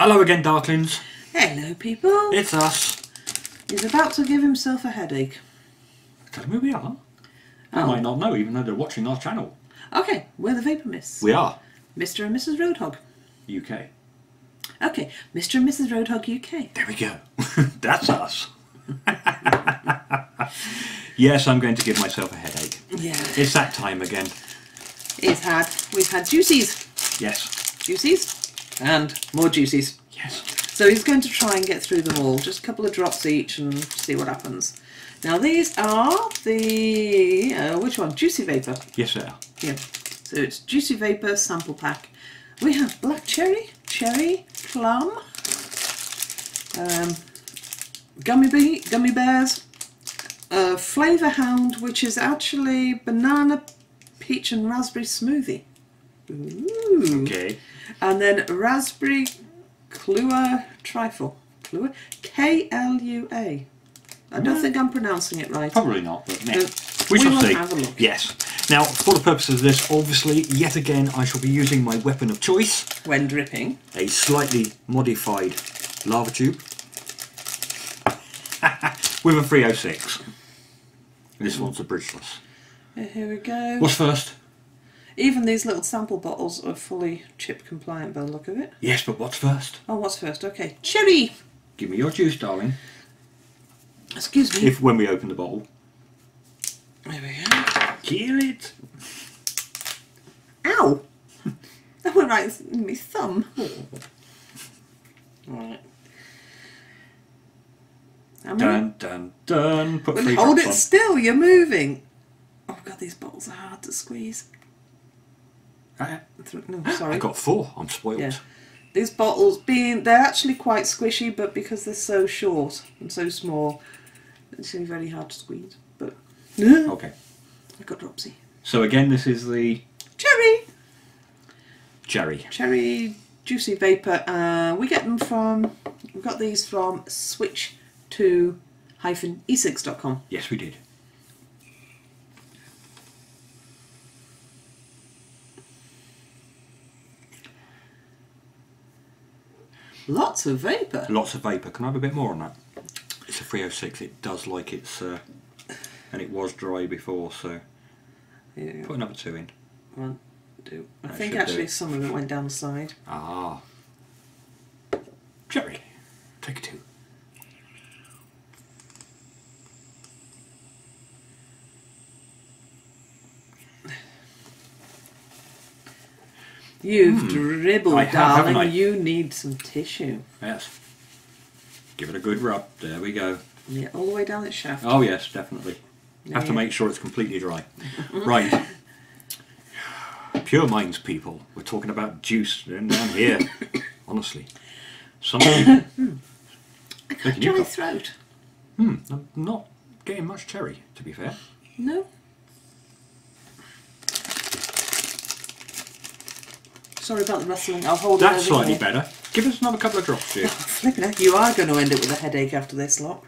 Hello again, Darklings. Hello, people. It's us. He's about to give himself a headache. Tell them who we are. They might not know, even though they're watching our channel. Okay, we're the Vapor Mists. We are. Mr. and Mrs. Roadhog. UK. Okay, Mr. and Mrs. Roadhog UK. There we go. That's us. Yes, I'm going to give myself a headache. Yeah. It's that time again. We've had juicies. Yes. Juicies. And more juicies. Yes. So he's going to try and get through them all. Just a couple of drops each and see what happens. Now these are the... which one? Juicy Vapor. Yes, they are. Yeah. So it's Juicy Vapor sample pack. We have black cherry, plum, gummy bears, flavour hound, which is actually banana, peach and raspberry smoothie. Ooh. Okay. And then raspberry trifle. K-L-U-A. I don't think I'm pronouncing it right. Probably not, but yeah. We shall will see. have a look. Yes. Now, for the purpose of this, obviously, yet again, I shall be using my weapon of choice. When dripping. A slightly modified lava tube. With a 306. This one's a bridgeless. Here we go. What's first? Even these little sample bottles are fully chip compliant by the look of it. Yes, but what's first? Oh, what's first? Okay. Cherry! Give me your juice, darling. Excuse me. When we open the bottle. There we go. Kill it! Ow! That went right in my thumb. Right. Dun dun dun. Put Well, 3 hold drops it on. still, you're moving. Oh god, these bottles are hard to squeeze. No, sorry. I got 4. I'm spoiled. Yeah. These bottles they're actually quite squishy, but because they're so short and so small, it's really very hard to squeeze. But Okay. I got dropsy. So again, this is the Cherry Juicy Vapor. We got these from switch2-e-cigs.com. Yes, we did. Lots of vapor. Lots of vapour. Can I have a bit more on that? It's a 306. It does like it's... and it was dry before, so... Yeah. Put another 2 in. 1, 2. I That think should actually do. some of it went down the side. Ah. Cherry. Take a 2. You've dribbled, I have, haven't darling. I? You need some tissue. Yes. Give it a good rub. There we go. Yeah, all the way down its shaft. Oh yes, definitely. Yeah, Have to yeah. make sure it's completely dry. Right. Pure minds, people. We're talking about juice down here. Honestly. Some people... I got a dry throat. I'm not getting much cherry, to be fair. No. Sorry about the rustling. I'll hold it That's over slightly here. better. Give us another couple of drops, dear. Flipping heck, you are going to end up with a headache after this lot.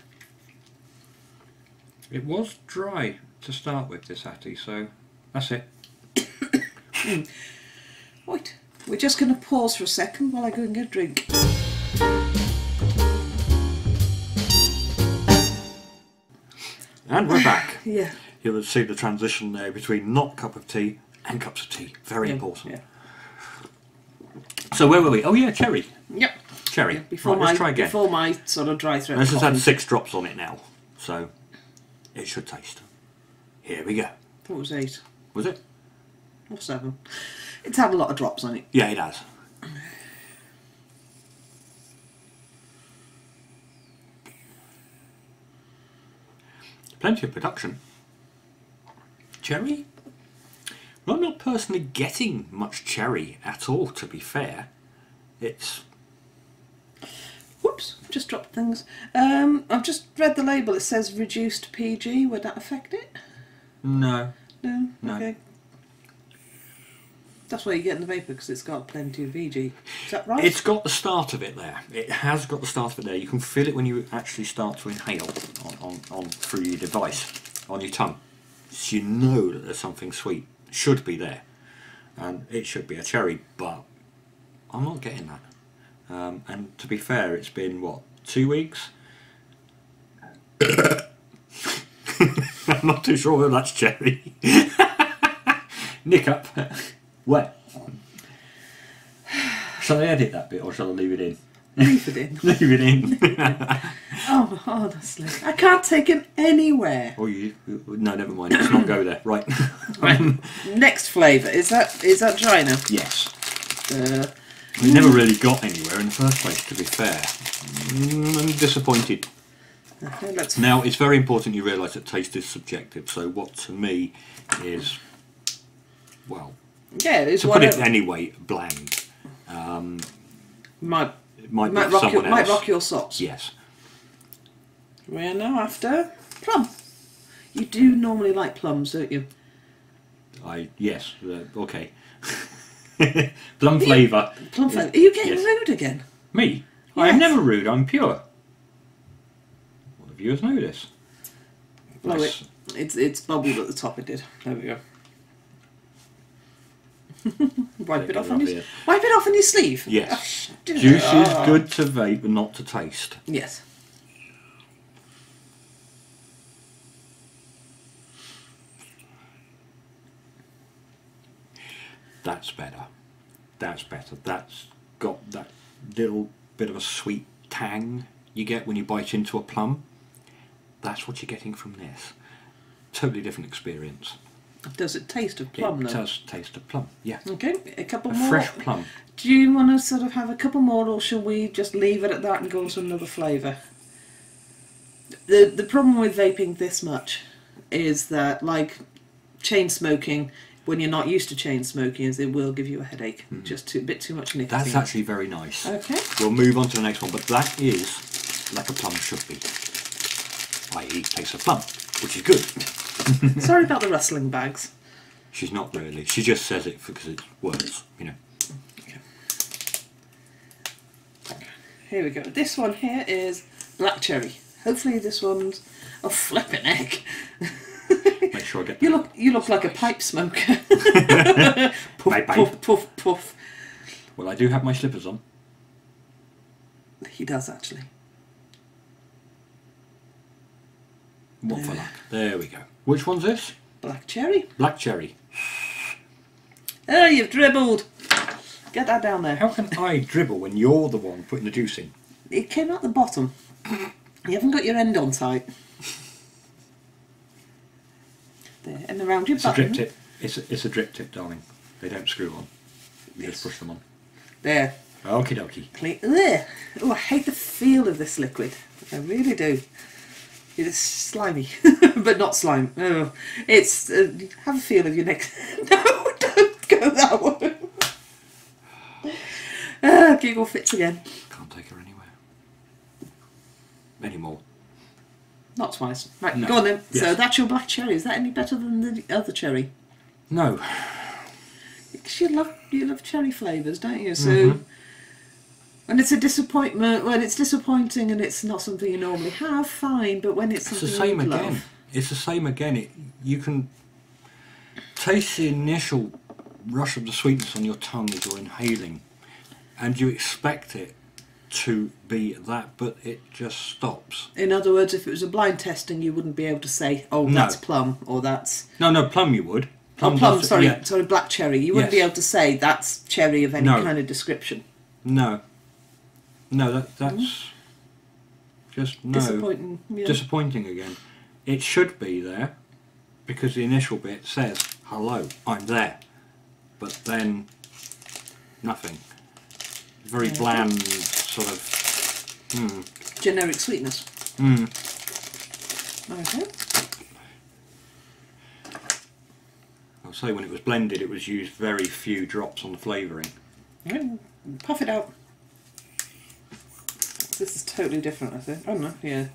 It was dry to start with, this Hattie, so that's it. Right, we're just going to pause for a second while I go and get a drink. And we're back. Yeah. You'll see the transition there between not cup of tea and cups of tea. Very important. Yeah. So where were we? Oh yeah, cherry. Yep. Cherry. Yeah, before Right, let's try again. Before my sort of dry throat. This has had coughing. 6 drops on it now, so it should taste. Here we go. I thought it was 8 Was it? or 7. It's had a lot of drops on it. Yeah, it has. Plenty of production. Cherry? Well, I'm not personally getting much cherry at all, to be fair. It's... Whoops, just dropped things. I've just read the label. It says reduced PG. Would that affect it? No. No? No. Okay. That's why you're getting the vapor, because it's got plenty of VG. Is that right? It's got the start of it there. It has got the start of it there. You can feel it when you actually start to inhale on through your device, on your tongue. So you know that there's something sweet. Should be there. And it should be a cherry, but I'm not getting that. And to be fair, it's been what, 2 weeks? I'm not too sure whether that's cherry. Nick up. Wet. Shall I edit that bit or shall I leave it in? Leave it in. Leave it in. Oh, honestly, I can't take him anywhere. Or you? No, never mind. Let's not go there. Right. Right. Next flavour is that China? Yes. We never really got anywhere in the first place. To be fair, I'm disappointed. Okay, let's. Now it's very important you realise that taste is subjective. So what to me is, well, Yeah, it's to put it anyway, bland. Might Might rock your socks. Yes. We are now after plum. You do normally like plums, don't you? Yes. Okay. Plum flavour. Plum flavour. Are you getting Yes. rude again? Me? Yes. I'm never rude. I'm pure. Well, the viewers know this. No, Yes. it's bubbled at the top. It did. There we go. Wipe it off on your sleeve. Yes. Oh, Juice is good to vape, but not to taste. Yes. That's better. That's better. That's got that little bit of a sweet tang you get when you bite into a plum. That's what you're getting from this. Totally different experience. Does it taste of plum It though? does taste of plum, yeah. Okay, a couple A more. fresh plum. Do you want to sort of have a couple more, or shall we just leave it at that and go on to another flavour? The problem with vaping this much is that, like chain smoking, when you're not used to chain smoking, is it will give you a headache. Just a bit too much nicotine. That's actually very nice. Okay. We'll move on to the next one, but that is like a plum should be. I.e. tastes of plum, which is good. Sorry about the rustling bags. She's not really. She just says it because it's words, you know. Okay. Here we go. This one here is black cherry. Hopefully this one's a flipping egg. Make sure I get You look like a pipe smoker. Puff, Pipe. puff, puff, puff. Well, I do have my slippers on. He does actually. What for luck? There we go. Which one's this? Black cherry. Black cherry. Oh, you've dribbled. Get that down there. How can I dribble when you're the one putting the juice in? It came out the bottom. You haven't got your end on tight. There, and around your It's a button. drip tip. It's a drip tip, darling. They don't screw on. You just push them on. There. Okie dokie. Clean. Ugh. Oh, I hate the feel of this liquid. I really do. It's slimy, but not slime. Oh, it's have a feel of your neck. No, don't go that way. Giggle fits again. Can't take her anywhere. Anymore. Not twice. Right, No. go on then. Yes. So that's your black cherry. Is that any better than the other cherry? No. Because you love cherry flavours, don't you? So, when it's a disappointment, when it's disappointing and it's not something you normally have, fine. But when it's It's something the same you again. love, It's the same again. You can taste the initial rush of the sweetness on your tongue as you're inhaling, and you expect it to be that, but it just stops. in other words, if it was a blind testing, you wouldn't be able to say, "Oh, No. that's plum," or "That's." No, plum you would. Plum, does- sorry, yeah. sorry, black cherry. You wouldn't Yes. be able to say that's cherry of any No. kind of description. No, that's just no. Disappointing. Yeah. Disappointing again. It should be there because the initial bit says hello, I'm there, but then nothing. Very bland sort of. Generic sweetness. Okay. I'll say when it was blended, it was used very few drops on the flavouring. Yeah, puff it out. This is totally different, I think. Oh no, yeah.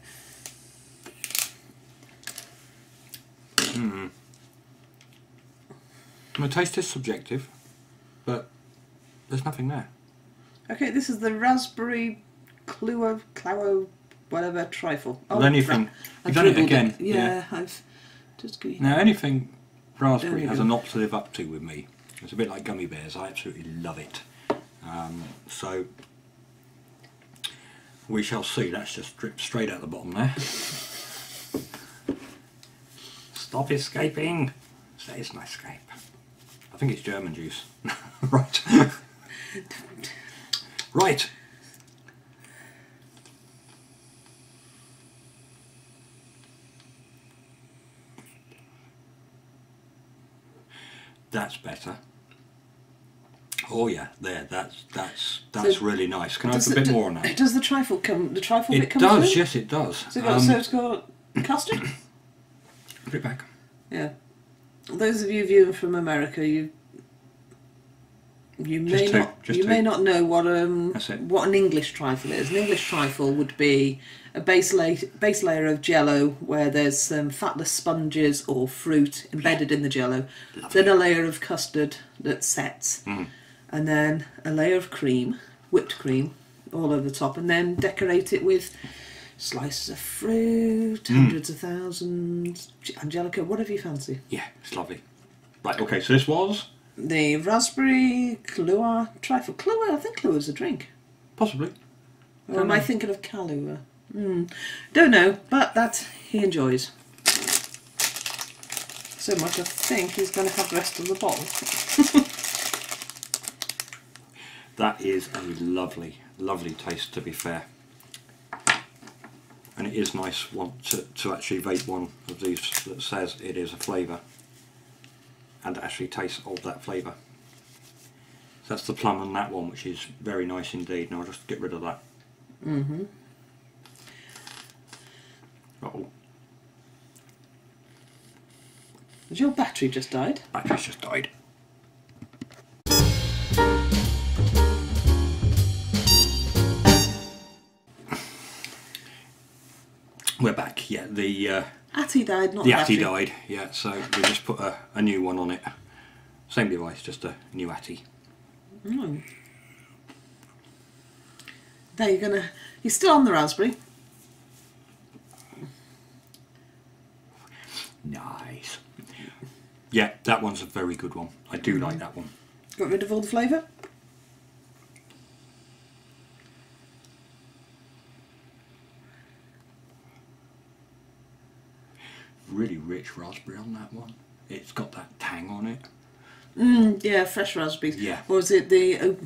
The taste is subjective, but there's nothing there. Okay, this is the raspberry Cluo, whatever, trifle. Well, anything. I You've done it dribbled again. Yeah, I've just got. Now anything There raspberry we has go. a lot to live up to with me. It's a bit like gummy bears. I absolutely love it. So We shall see. That's just dripped straight out the bottom there. Stop escaping. That is my escape. I think it's German juice. Right. Right. That's better. Oh yeah, there. That's so really nice. Can I have a bit more on that? Does the trifle come? The trifle bit It come does. through? Yes, it does. So it's got custard. Put it back. Yeah. Those of you viewing from America, you may not know what an English trifle is. An English trifle would be a base layer of Jello where there's some fatless sponges or fruit embedded in the Jello. Lovely. Then a layer of custard that sets, and then a layer of cream, whipped cream, all over the top, and then decorate it with slices of fruit, hundreds of thousands, Angelica, whatever you fancy. Yeah, it's lovely. Right. Okay. So this was the raspberry Kahlua trifle. Kahlua, I think Kahlua is a drink. Possibly. Or am I thinking of Kahlua? Don't know, but that he enjoys. So much I think he's going to have the rest of the bottle. That is a lovely, lovely taste, to be fair. And it is nice to actually vape one of these that says it is a flavour and actually taste of that flavour. So that's the plum on that one, which is very nice indeed. Now I'll just get rid of that. Uh-oh. Has your battery just died? Battery's just died. We're back. Yeah, the Atty died, not the battery. Atty died. Yeah, so we just put a new one on it. Same device, just a new Atty. Now you're still on the raspberry. Nice. Yeah, that one's a very good one. I do like that one. Got rid of all the flavour? Really rich raspberry on that one. It's got that tang on it. Yeah, fresh raspberries. Yeah. Or is it the...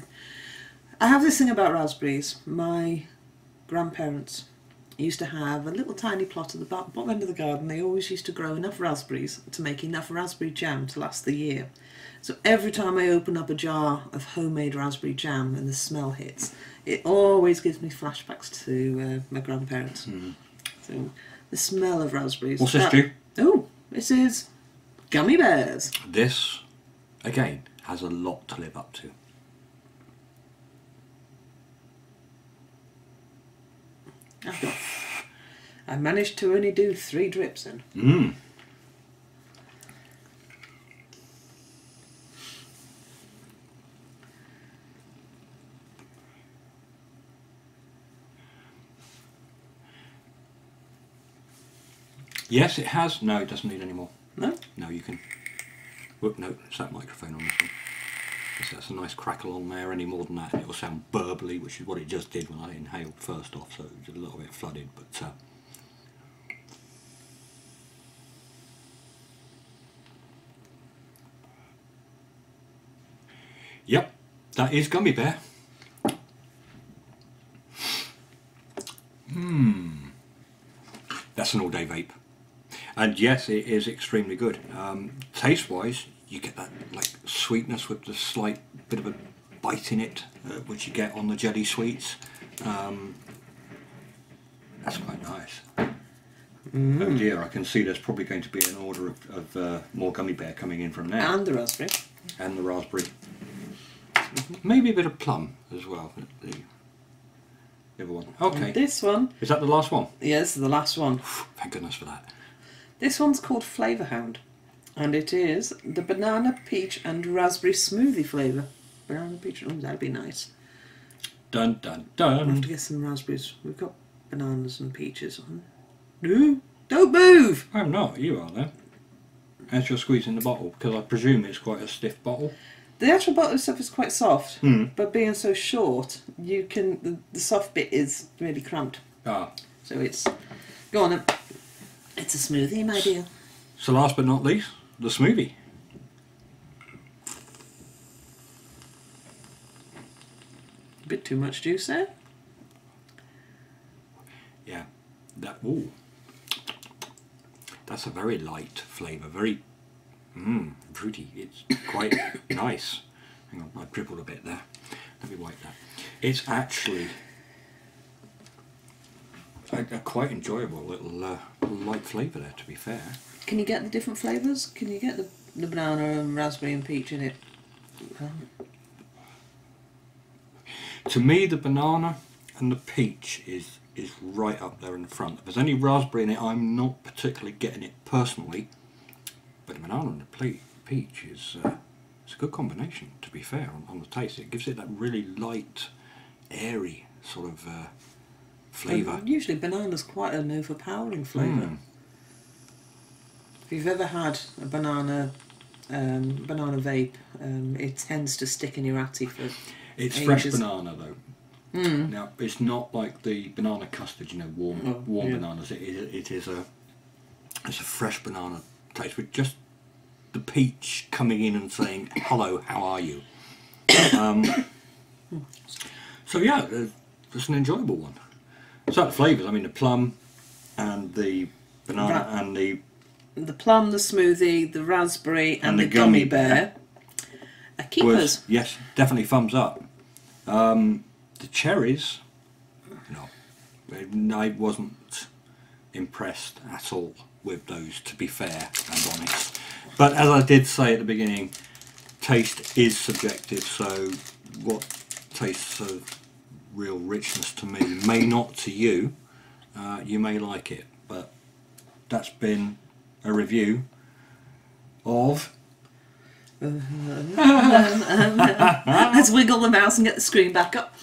I have this thing about raspberries. My grandparents used to have a little tiny plot at the bottom end of the garden. They always used to grow enough raspberries to make enough raspberry jam to last the year. So every time I open up a jar of homemade raspberry jam and the smell hits, it always gives me flashbacks to my grandparents. So the smell of raspberries. What's this, Stu? Oh, this is gummy bears. This, again, has a lot to live up to. I managed to only do 3 drips in. Yes, it has. No, it doesn't need any more. No? No, you can... Whoop, no, it's that microphone on this one. So that's a nice crackle on there. Any more than that, and it will sound burbly, which is what it just did when I inhaled first off, so it was a little bit flooded, but... Yep, that is gummy bear. That's an all-day vape. And yes, it is extremely good. Taste-wise, you get that like sweetness with the slight bit of a bite in it, which you get on the jelly sweets. That's quite nice. Oh dear, I can see there's probably going to be an order of more gummy bear coming in from now. And the raspberry. And the raspberry. Maybe a bit of plum as well. The other one. Okay. And this one. Is that the last one? Yes, the last one. Thank goodness for that. This one's called Flavour Hound. And it is the banana, peach and raspberry smoothie flavour. Banana, peach, oh, that'd be nice. Dun dun We'll have dun. to get some raspberries. We've got bananas and peaches on. No, don't move! I'm not, you are there. As you're squeezing the bottle, because I presume it's quite a stiff bottle. The actual bottom stuff is quite soft, Mm. but being so short, you can the soft bit is really cramped. Ah. So it's go on then. It's a smoothie, my dear. So last but not least, the smoothie. A bit too much juice there. Yeah, ooh, that's a very light flavour, very fruity. It's quite nice. Hang on, I dribbled a bit there. Let me wipe that. It's actually a quite enjoyable little light flavour there, to be fair. Can you get the different flavours? Can you get the banana and raspberry and peach in it? To me, the banana and the peach is right up there in the front. If there's any raspberry in it, I'm not particularly getting it personally. But the banana and the peach is it's a good combination, to be fair, on the taste. It gives it that really light, airy sort of flavour. Usually banana's quite an overpowering flavour. If you've ever had a banana vape, it tends to stick in your atty for It's ages. fresh banana though. Now it's not like the banana custard, you know, warm bananas. It is a fresh banana taste with just the peach coming in and saying hello, how are you? So yeah, it's an enjoyable one. So the flavours, I mean the plum and the banana and the plum, the smoothie, the raspberry and the gummy bear are keepers. Yes, definitely thumbs up. The cherries, no, I wasn't impressed at all with those, to be fair and honest. But as I did say at the beginning, taste is subjective, so what tastes of real richness to me may not to you. You may like it, but that's been a review of... Let's wiggle the mouse and get the screen back up.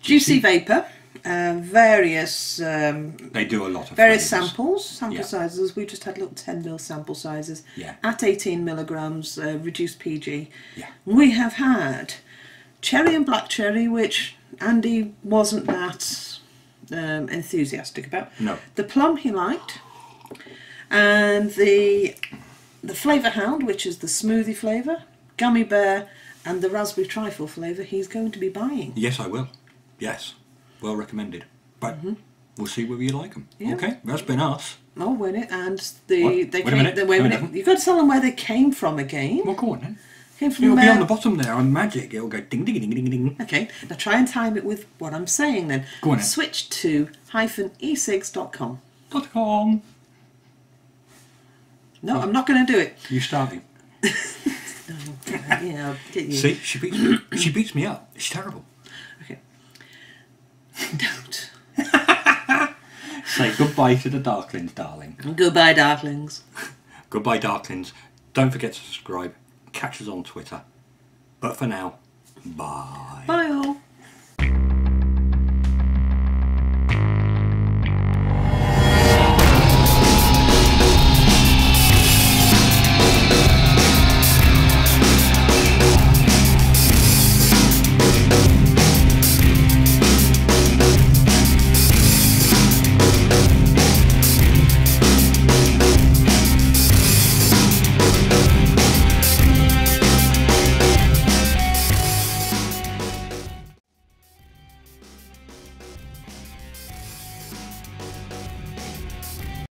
Juicy Vapor, various they do a lot of various flavours. sample sizes. We just had little 10ml sample sizes Yeah. at 18 milligrams, reduced PG. Yeah. We have had cherry and black cherry, which Andy wasn't that enthusiastic about. No. The plum he liked, and the flavour hound, which is the smoothie flavour, gummy bear, and the raspberry trifle flavour he's going to be buying. Yes, I will. Yes, well recommended. But we'll see whether you like them. Yeah. Okay, that's been us. Oh, win it, and What? they Wait a minute, wait a minute. You've got to tell them where they came from again. Well, go on then. Came from It'll be on the bottom there on magic. It'll go ding ding ding ding ding. Okay, now try and time it with what I'm saying then. Go on then. Switch to -ecigs.com. .com. No, I'm not going to do it. You starting? Yeah, I'll get you. See, she beats me. She beats me up. It's terrible. Okay. Don't. Say goodbye to the Darklings, darling. Goodbye, darlings. Goodbye, Darklings. Don't forget to subscribe. Catch us on Twitter. But for now, bye.